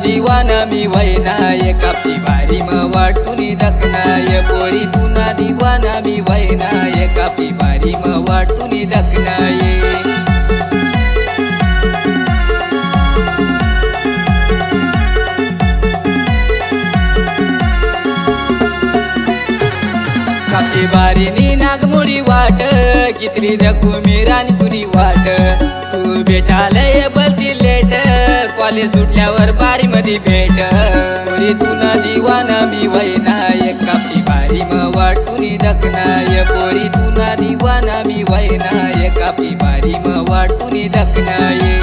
दिवाना मी वैना ये कापची बारी म वाटूनी दखना ये पोरी तुना दिवाना मी वैना ये कापची बारी म वाटूनी दखना ये कापची बारी नी नागमोडी वाट कितली दखू मेरानी तुनी वाट तू भेटालय बलती लेट कॉलेज सुटल्यावर बारी मध्ये भेट पोरी तुना दिवाना मी वैना ये कापची बारी म वाटूनी दखना ये पोरी तुना दिवाना मी वैना ये कापची बारी म वाटूनी दखना ये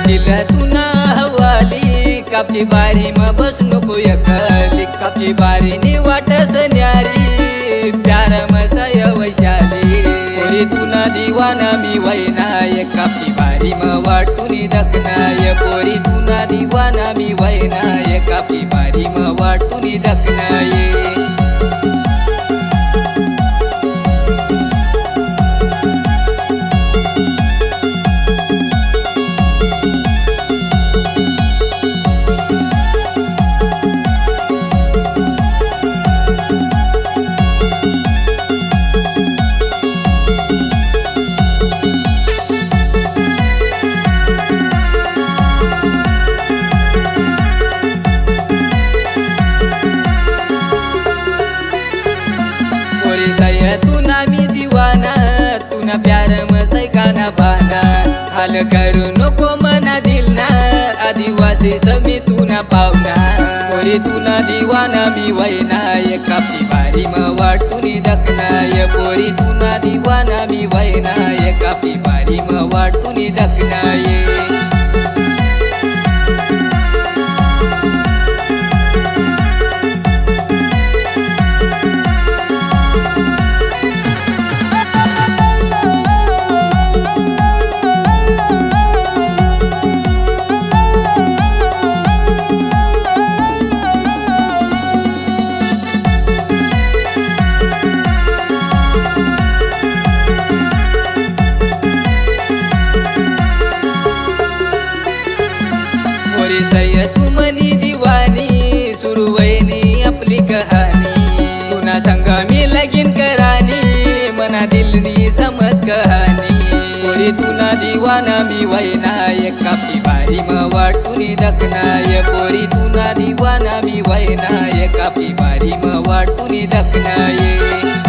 दिल तुना हवाली कापची बारी म बस नको एकली कापची बारी नी वाटस न्यारी प्यार म सय वैशाली पोरी तुना दिवाना मी वैना ये कापची बारी म वाटूनी दखना ये पोरी तुना दिवाना मी वैना ये कापची बारी म वाटूनी दखना ये तुना मी दिवाना तुना प्यार म सैकाना बाना हाल करू नको मना दिलना आदिवासी समी तुना पावना पोरी तुना दिवाना मी वैना ये कापची बारी म वाटूनी दखना ये पोरी तुना दिवाना मी वैना ये कापची बारी म वाटूनी दखना ये सय तू मनी दिवानी सुरू वैनी आपली कहानी तुना संग मी लगीन करानी मना दिलनी समज कहानी पोरी तुना दिवाना मी वैना ये कापची बारी म वाटूनी दखना ये पोरी तुना दिवाना मी वैना ये कापची बारी म वाटूनी दखना ये